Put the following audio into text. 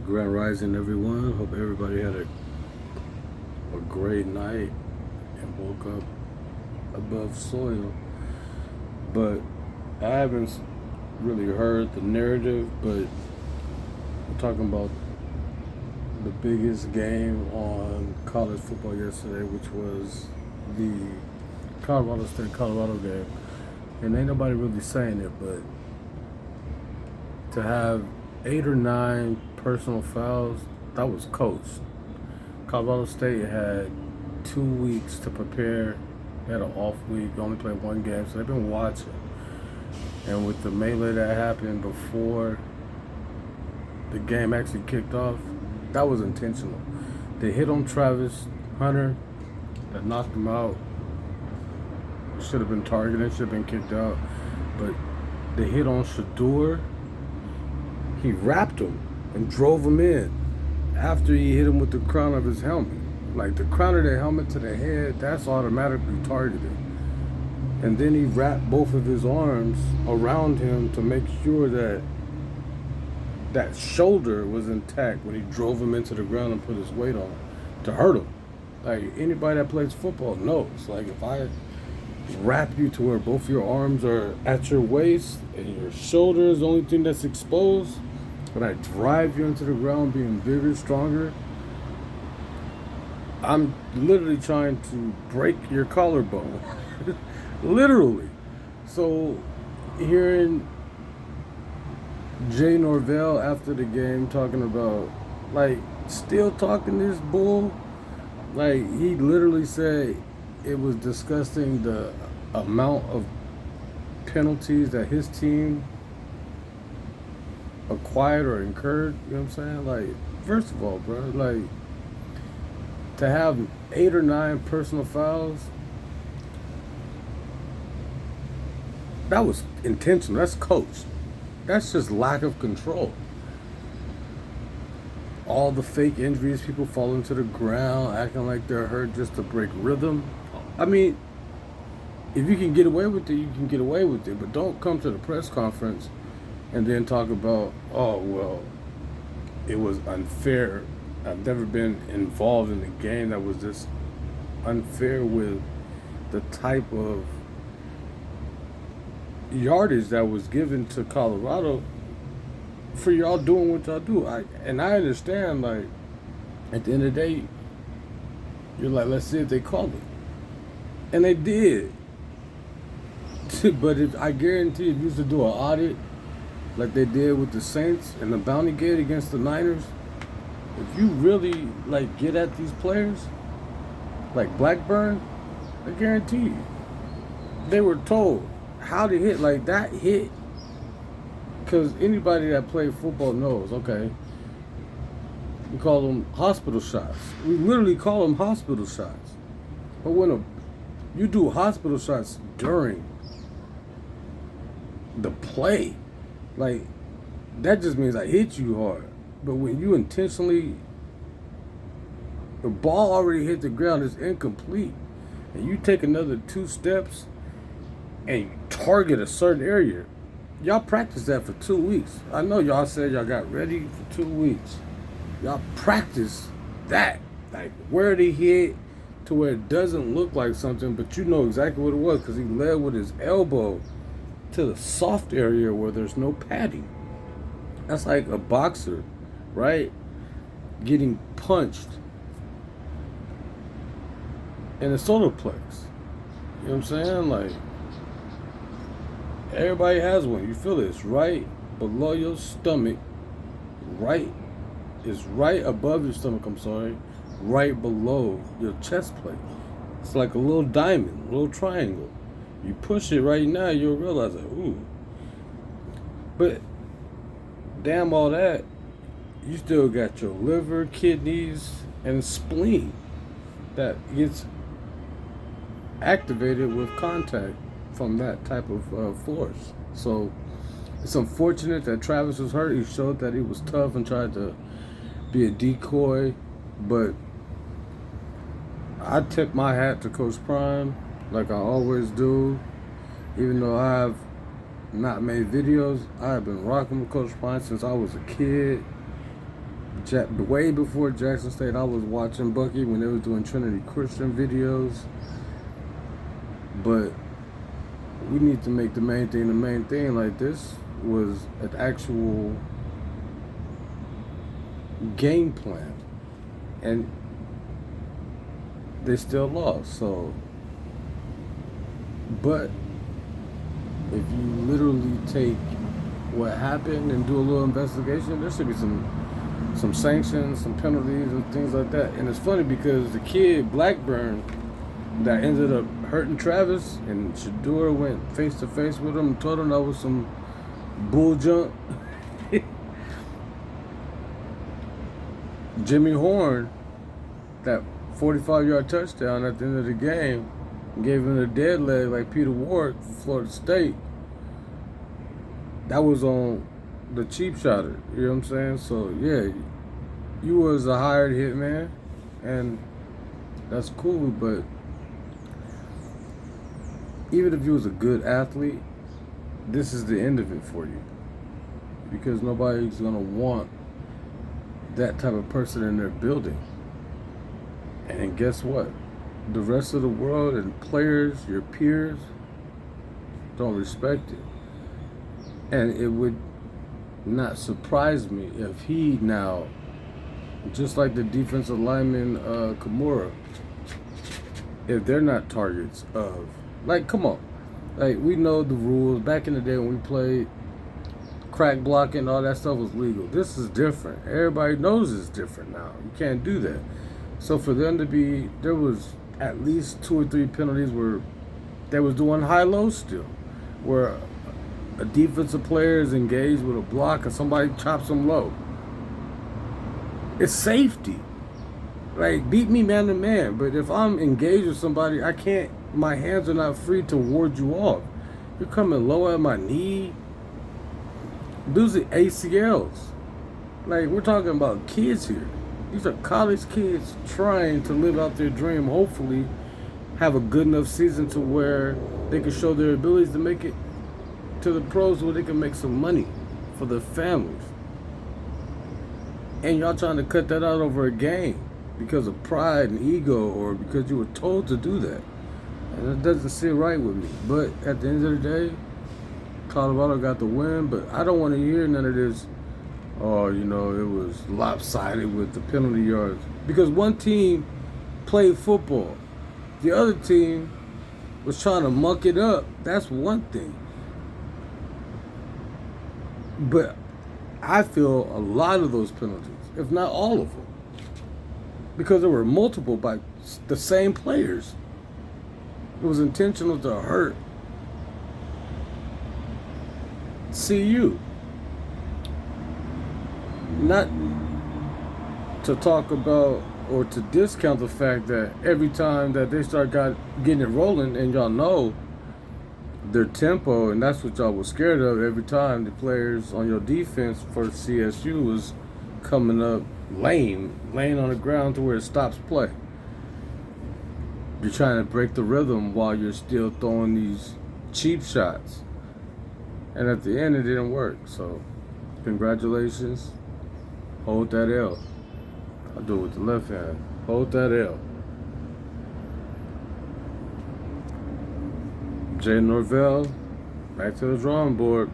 Grand Rising, everyone. Hope everybody had a great night and woke up above soil. But I haven't really heard the narrative, but I'm talking about the biggest game on college football yesterday, which was the Colorado State-Colorado game. And ain't nobody really saying it, but to have 8 or 9 personal fouls, that was coached. Colorado State had 2 weeks to prepare. They had an off week, only played one game, so they've been watching. And with the melee that happened before the game actually kicked off, that was intentional. They hit on Travis Hunter, that knocked him out. Should have been targeted, should have been kicked out. But they hit on Shedeur. He wrapped him and drove him in after he hit him with the crown of his helmet. Like the crown of the helmet to the head, that's automatically targeted. And then he wrapped both of his arms around him to make sure that that shoulder was intact when he drove him into the ground and put his weight on him to hurt him. Like anybody that plays football knows. Like if I wrap you to where both your arms are at your waist and your shoulder is the only thing that's exposed, when I drive you into the ground being bigger, stronger, I'm literally trying to break your collarbone. Literally. So hearing Jay Norvelle after the game talking about, like, still talking this bull, like, he literally said it was disgusting the amount of penalties that his team acquired or incurred. You know what I'm saying? Like, first of all, bro, like, to have 8 or 9 personal fouls, that was intentional. That's coached. That's just lack of control. All the fake injuries, people falling to the ground, acting like they're hurt just to break rhythm. I mean, if you can get away with it, you can get away with it. But don't come to the press conference and then talk about, oh, well, it was unfair. I've never been involved in a game that was this unfair with the type of yardage that was given to Colorado for y'all doing what y'all do. I understand, like, at the end of the day, you're like, let's see if they called it. And they did. But I guarantee if you used to do an audit like they did with the Saints and the Bounty Gate against the Niners, if you really, like, get at these players, like Blackburn, I guarantee you, they were told how to hit. Like, that hit, because anybody that played football knows, okay, we call them hospital shots. We literally call them hospital shots. But when you do hospital shots during the play, like, that just means I hit you hard. But when you intentionally, the ball already hit the ground, it's incomplete, and you take another 2 steps and you target a certain area. Y'all practiced that for 2 weeks. I know y'all said y'all got ready for 2 weeks. Y'all practiced that, like where they hit to where it doesn't look like something, but you know exactly what it was because he led with his elbow to the soft area where there's no padding. That's like a boxer, right? Getting punched in the solar plex. You know what I'm saying? Like, everybody has one. You feel it. It's right below your stomach. It's right above your stomach, right below your chest plate. It's like a little diamond, a little triangle. You push it right now, you'll realize it. Ooh. But damn all that, you still got your liver, kidneys, and spleen that gets activated with contact from that type of force. So it's unfortunate that Travis was hurt. He showed that he was tough and tried to be a decoy, but I tip my hat to Coach Prime like I always do. Even though I have not made videos, I have been rocking with Coach Prime since I was a kid. way before Jackson State, I was watching Bucky when they was doing Trinity Christian videos. But we need to make the main thing the main thing. Like, this was an actual game plan, and they still lost. So, but if you literally take what happened and do a little investigation, there should be some sanctions, some penalties, and things like that. And it's funny because the kid Blackburn that ended up hurting Travis, and Shedeur went face to face with him and told him that was some bull junk. Jimmy Horn, that 45-yard touchdown at the end of the game, gave him a dead leg like Peter Ward from Florida State. That was on the cheap shotter, you know what I'm saying? So yeah, you was a hired hitman, and that's cool, but even if you was a good athlete, this is the end of it for you, because nobody's gonna want that type of person in their building. And guess what? The rest of the world and players, your peers, don't respect it. And it would not surprise me if he now, just like the defensive lineman Kimura, if they're not targets of, like, come on, like, we know the rules. Back in the day when we played, crack blocking, all that stuff was legal. This is different. Everybody knows it's different now. You can't do that. So for them to be, there was at least 2 or 3 penalties where they was doing high-low still, where a defensive player is engaged with a block and somebody chops them low. It's safety. Like, beat me man to man. But if I'm engaged with somebody, I can't, my hands are not free to ward you off. You're coming low at my knee. Those are ACLs. Like, we're talking about kids here. These are college kids trying to live out their dream, hopefully have a good enough season to where they can show their abilities to make it to the pros, where they can make some money for their families. And y'all trying to cut that out over a game because of pride and ego, or because you were told to do that. And it doesn't sit right with me. But at the end of the day, Colorado got the win, but I don't want to hear none of this, oh, you know, it was lopsided with the penalty yards. Because one team played football. The other team was trying to muck it up. That's one thing. But I feel a lot of those penalties, if not all of them, because there were multiple by the same players. It was intentional to hurt CU. Not to talk about or to discount the fact that every time that they start getting it rolling, and y'all know their tempo, and that's what y'all was scared of every time the players on your defense for CSU was coming up laying on the ground to where it stops play. You're trying to break the rhythm while you're still throwing these cheap shots. And at the end, it didn't work. So, congratulations. Hold that L. I'll do it with the left hand. Hold that L. Jay Norvelle, back to the drawing board.